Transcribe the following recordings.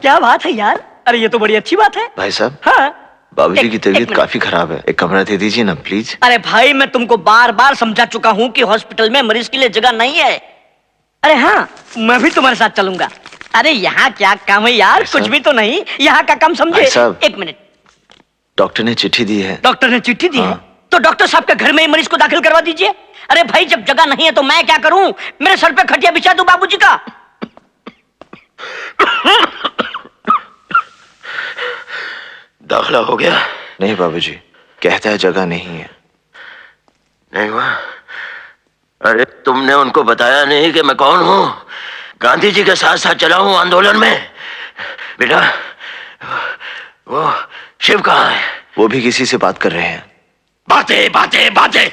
क्या बात है यार, अरे ये तो बड़ी अच्छी बात है। भाई साहब, हाँ बाबूजी की तबीयत काफी खराब है, एक कमरा दे दीजिए ना प्लीज। अरे भाई मैं तुमको बार बार समझा चुका हूँ कि हॉस्पिटल में मरीज के लिए जगह नहीं है। अरे हाँ, मैं भी तुम्हारे साथ चलूंगा। अरे यहाँ क्या काम है यार, कुछ भी तो नहीं, यहाँ का काम समझे। एक मिनट, डॉक्टर ने चिट्ठी दी है। डॉक्टर ने चिट्ठी दी है? तो डॉक्टर साहब के घर में ही मरीज को दाखिल करवा दीजिए। अरे भाई जब जगह नहीं है तो मैं क्या करूं, मेरे सर पे खटिया बिछा दूं बाबूजी का। दाखिला हो गया? नहीं बाबूजी, कहता है जगह नहीं है। नहीं हुआ? अरे तुमने उनको बताया नहीं कि मैं कौन हूं? गांधी जी के साथ साथ चला हूं आंदोलन में। बेटा वो शिव कहाँ है? वो भी किसी से बात कर रहे हैं। बातें बातें बातें,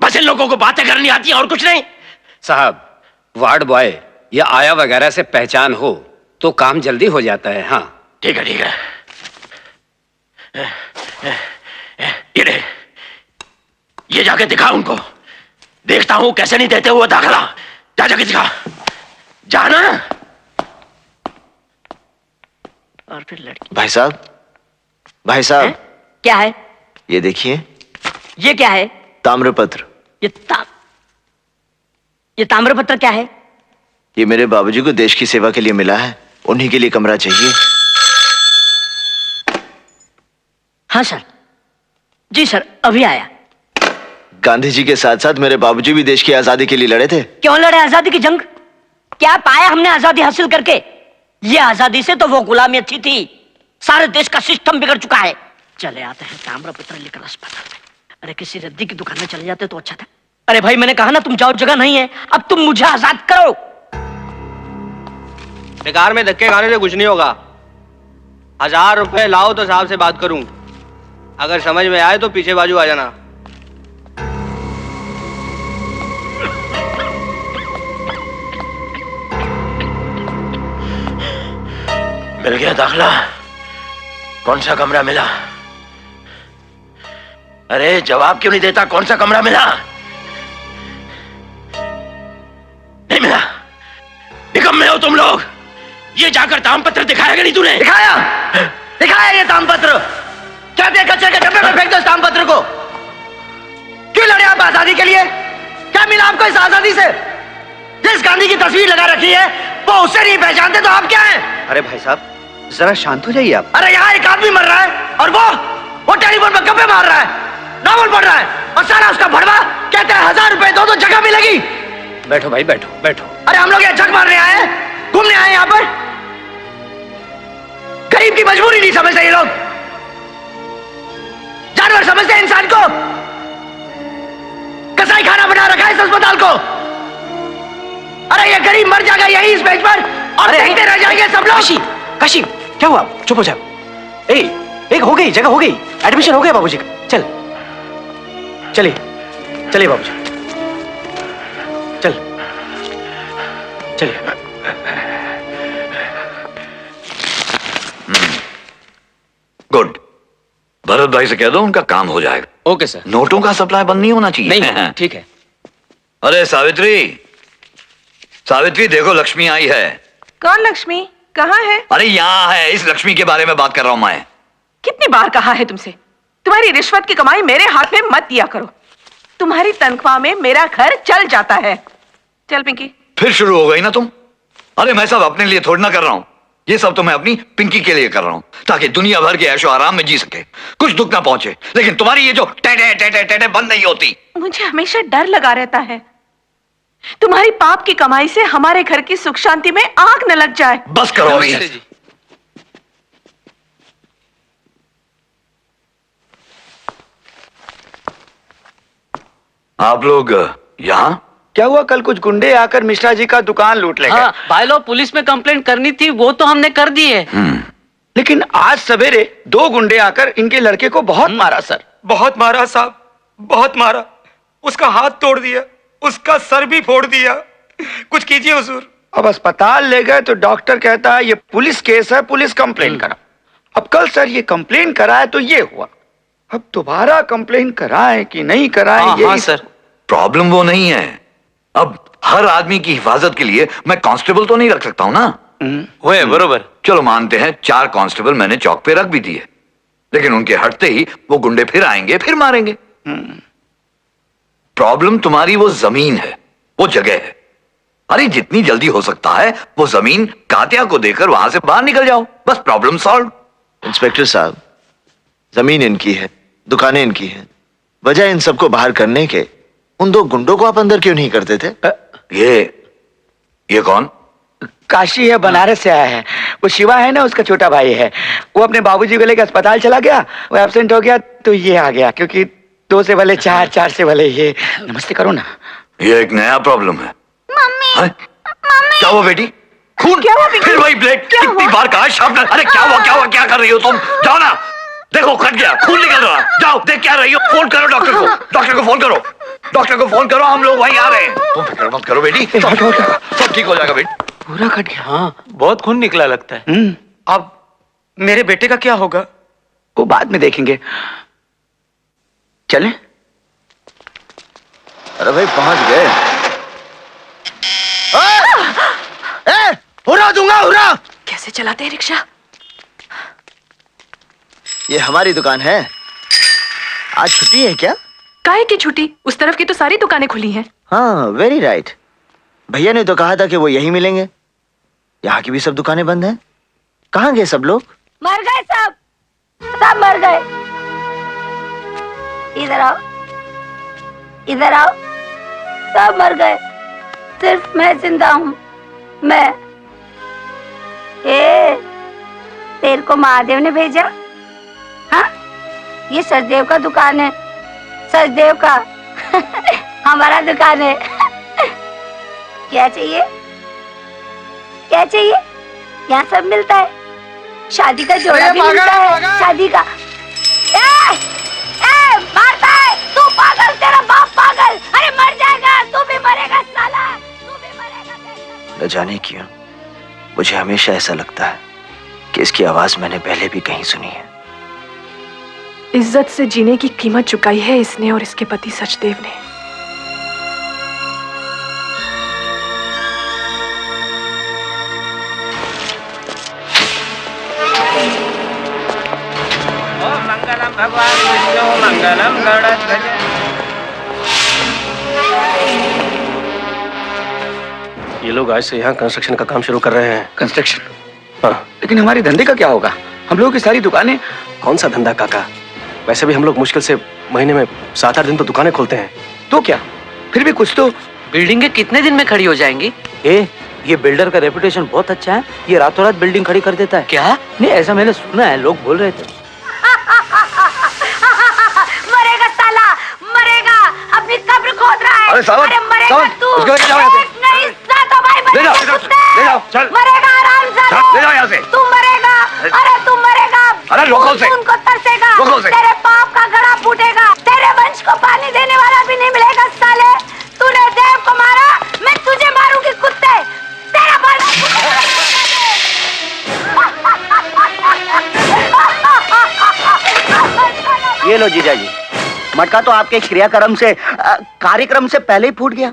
बस इन लोगों को बातें करनी आती है और कुछ नहीं। साहब, वार्ड बॉय या आया वगैरह से पहचान हो तो काम जल्दी हो जाता है। हाँ ठीक है ठीक है। ये जाके दिखा उनको, देखता हूं कैसे नहीं देते हुए दाखिला। जा जाके दिखा, जाना। और फिर लड़की। भाई साहब, भाई साहब, क्या है? ये देखिए। ये क्या है? ताम्रपत्र। ये ताम्रपत्र क्या है? ये मेरे बाबूजी को देश की सेवा के लिए मिला है, उन्हीं के लिए कमरा चाहिए। हाँ सर, जी सर, अभी आया। गांधी जी के साथ साथ मेरे बाबूजी भी देश की आजादी के लिए लड़े थे। क्यों लड़े आजादी की जंग? क्या पाया हमने आजादी हासिल करके? ये आजादी से तो वो गुलामी अच्छी थी, सारे देश का सिस्टम बिगड़ चुका है। चले आते हैं ताम्रपत्र लेकर अस्पताल में। अरे किसी रद्दी की दुकान में चले जाते तो अच्छा था। अरे भाई मैंने कहा ना तुम जाओ, जगह नहीं है, अब तुम मुझे आजाद करो। बेकार में धक्के खाने से कुछ नहीं होगा। 1000 रुपए लाओ तो साहब से बात करूं, अगर समझ में आए तो पीछे बाजू आ जाना। मिल गया दाखिला? कौन सा कमरा मिला? अरे जवाब क्यों नहीं देता, कौन सा कमरा मिला? नहीं मिला? निकम्मे हो तुम लोग। ये जाकर तामपत्र दिखाया कि नहीं तूने? दिखाया, दिखाया ये तामपत्र। कहते कचरे के डब्बे में फेंक दो इस तामपत्र को। क्यों लड़े आप आजादी के लिए? क्या मिला आपको इस आजादी से? जिस गांधी की तस्वीर लगा रखी है वो उससे नहीं पहचानते तो आप क्या हैं? अरे भाई साहब जरा शांत हो जाइए आप। अरे यहाँ एक आदमी मर रहा है और वो टेलीफोन पर गप्पे मार रहा है, नॉवल पढ़ रहा है और सारा उसका भड़वा कहते हैं 1000 रुपए दो तो जगह मिलेगी। बैठो भाई, बैठो बैठो। अरे हम लोग यहाँ जग मारने आए हैं, घूमने आए हैं यहाँ पर? गरीब की मजबूरी नहीं समझते ये लोग, जानवर समझते हैं इंसान को। कसाई खाना बना रखा है इस अस्पताल को। अरे ये गरीब मर जाएगा यही इस बेंच पर और देखते रह जाएंगे सब लोग। काशी क्या हुआ? चुप हो जाओ। एक हो गई, जगह हो गई, एडमिशन हो गया बाबूजी का। चल चलिए चलिए बाबूजी, चल चलिए। गुड, भरत भाई से कह दो उनका काम हो जाएगा। Okay sir. नोटों का सप्लाई बंद नहीं होना चाहिए। नहीं, ठीक है। अरे सावित्री, सावित्री देखो लक्ष्मी आई है। कौन लक्ष्मी? कहाँ है? अरे यहाँ है, इस लक्ष्मी के बारे में बात कर रहा हूं मैं। कितनी बार कहा है तुमसे, तुम्हारी रिश्वत की कमाई मेरे हाथ में मत दिया करो। तुम्हारी तनख्वाह में मेरा घर चल जाता है। चल पिंकी। फिर शुरू हो गई ना तुम। अरे मैं सब अपने लिए थोड़ी ना कर रहा हूं, ये सब तो मैं अपनी पिंकी के लिए कर रहा हूं, ताकि दुनिया भर के ऐशो आराम में जी सके, कुछ दुख ना पहुंचे। लेकिन तुम्हारी ये जो टेटे टेटे टेटे बंद नहीं होती। मुझे हमेशा डर लगा रहता है तुम्हारी पाप की कमाई से हमारे घर की सुख शांति में आग न लग जाए। बस करो अभी। आप लोग यहाँ? क्या हुआ? कल कुछ गुंडे आकर मिश्रा जी का दुकान लूट ले गए। हाँ, भाई लोग पुलिस में कंप्लेंट करनी थी, वो तो हमने कर दी है। लेकिन आज सवेरे 2 गुंडे आकर इनके लड़के को बहुत मारा सर। बहुत मारा साहब, बहुत मारा। उसका हाथ तोड़ दिया, उसका सर भी फोड़ दिया। कुछ कीजिए हुजूर। अब अस्पताल ले गए तो डॉक्टर कहता है ये पुलिस केस है, पुलिस कंप्लेन करा। अब कल सर ये कंप्लेन कराए तो ये हुआ, अब दोबारा कंप्लेन कराएं कि नहीं कराएं? हाँ सर, प्रॉब्लम वो नहीं है। अब हर आदमी की हिफाजत के लिए मैं कांस्टेबल तो नहीं रख सकता हूं ना। हुए बरोबर। चलो मानते हैं 4 कांस्टेबल मैंने चौक पे रख भी दिए, लेकिन उनके हटते ही वो गुंडे फिर आएंगे, फिर मारेंगे। प्रॉब्लम तुम्हारी वो जमीन है, वो जगह है। अरे जितनी जल्दी हो सकता है वो जमीन कातिया को देकर वहां से बाहर निकल जाओ, बस प्रॉब्लम सॉल्व। इंस्पेक्टर साहब, जमीन इनकी है, दुकानें इनकी हैं, वजह इन सबको बाहर करने के उन 2 गुंडों को आप अंदर क्यों नहीं करते थे? ये कौन? काशी है, बनारस से आया है। वो शिवा है ना, उसका छोटा भाई है। वो अपने बाबूजी को लेकर अस्पताल चला गया, वो एब्सेंट हो गया तो ये आ गया, क्योंकि 2 से भले 4, 4 से भले ये। नमस्ते करो ना। ये एक नया प्रॉब्लम है। मम्मी, क्या हुआ बेटी? खून? क्या हुआ? फिर वही ब्लेड? कितनी बार कहा शार्पनर? अरे क्या हुआ? क्या कर रही हो तुम? जाओ ना, देखो कट गया, खून निकल रहा। जाओ देख क्या रही हो, फोन करो डॉक्टर को। डॉक्टर को फोन करो, हम लोग वहीं आ रहे हैं। तुम फिक्र मत करो बेटी, सब ठीक हो जाएगा बेटी। पूरा कट गया। हाँ, बहुत खून निकला लगता है। अब मेरे बेटे का क्या होगा? वो बाद में देखेंगे। चलें? अरे भाई पहुंच गए। हुर्रा दूंगा, हुर्रा। कैसे चलाते हैं रिक्शा? ये हमारी दुकान है। आज छुट्टी है क्या? काहे की छुट्टी? उस तरफ की तो सारी दुकानें खुली हैं। हाँ, वेरी राइट। भैया ने तो कहा था कि वो यहीं मिलेंगे। यहाँ की भी सब दुकानें बंद हैं। कहाँ गए सब लोग? मर गए सब मर गए। इधर आओ, सब मर गए, सिर्फ मैं जिंदा हूँ। मैं तेरे को महादेव ने भेजा। हाँ, ये सचदेव का दुकान है, सचदेव का। हमारा दुकान है। क्या चाहिए? यहाँ सब मिलता है। शादी का जोड़ा भी मिलता है, शादी का। मारता है तू, पागल, तेरा बाप पागल। अरे मर जाएगा, तू भी मरेगा साला, तू भी मरेगा। न जाने क्यों मुझे हमेशा ऐसा लगता है कि इसकी आवाज मैंने पहले भी कहीं सुनी है। इज्जत से जीने की कीमत चुकाई है इसने और इसके पति सचदेव ने। मंगलम भगवान विष्णु मंगलम गरुड़ध्वज। ये लोग आज से यहाँ कंस्ट्रक्शन का काम शुरू कर रहे हैं। कंस्ट्रक्शन? हाँ। लेकिन हमारे धंधे का क्या होगा? हम लोगों की सारी दुकानें। कौन सा धंधा काका? वैसे भी हम लोग मुश्किल से महीने में 7-8 दिन तो दुकानें खोलते हैं। तो क्या, फिर भी कुछ तो। बिल्डिंगें कितने दिन में खड़ी हो जाएंगी? ये बिल्डर का रेपुटेशन बहुत अच्छा है, ये रातों रात बिल्डिंग खड़ी कर देता है। क्या? नहीं, ऐसा मैंने सुना है, लोग बोल रहे थे। मरेगा साला, मरेगा, अपनी कब्र खोद रहा है। अरे सावन, अरे मरेगा सावन, तू। उसको लेके जाओ यहाँ से। नहीं सातो भाई, ले जाओ, मरेगा कुत्ते। ले जाओ, चल। मरेगा हरामजादा। चल, ले जाओ यहाँ से। तू मरेगा, अरे तू मरेगा। अरे रोको उसे। उनको तरसेगा, रोको उसे। तेरे पाप का घड़ा फूटेगा, तेरे वंश को पानी देने वाला भी नहीं मिलेगा साले। तूने देव को मारा, मैं तुझे मारूंगी कुत्ते। तेरा बाल ये लो जीजा जी, मटका तो आपके क्रियाक्रम से, कार्यक्रम से पहले ही फूट गया।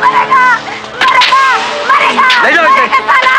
मरेगा, मरेगा, मरेगा। ले जाओ इसे। साला,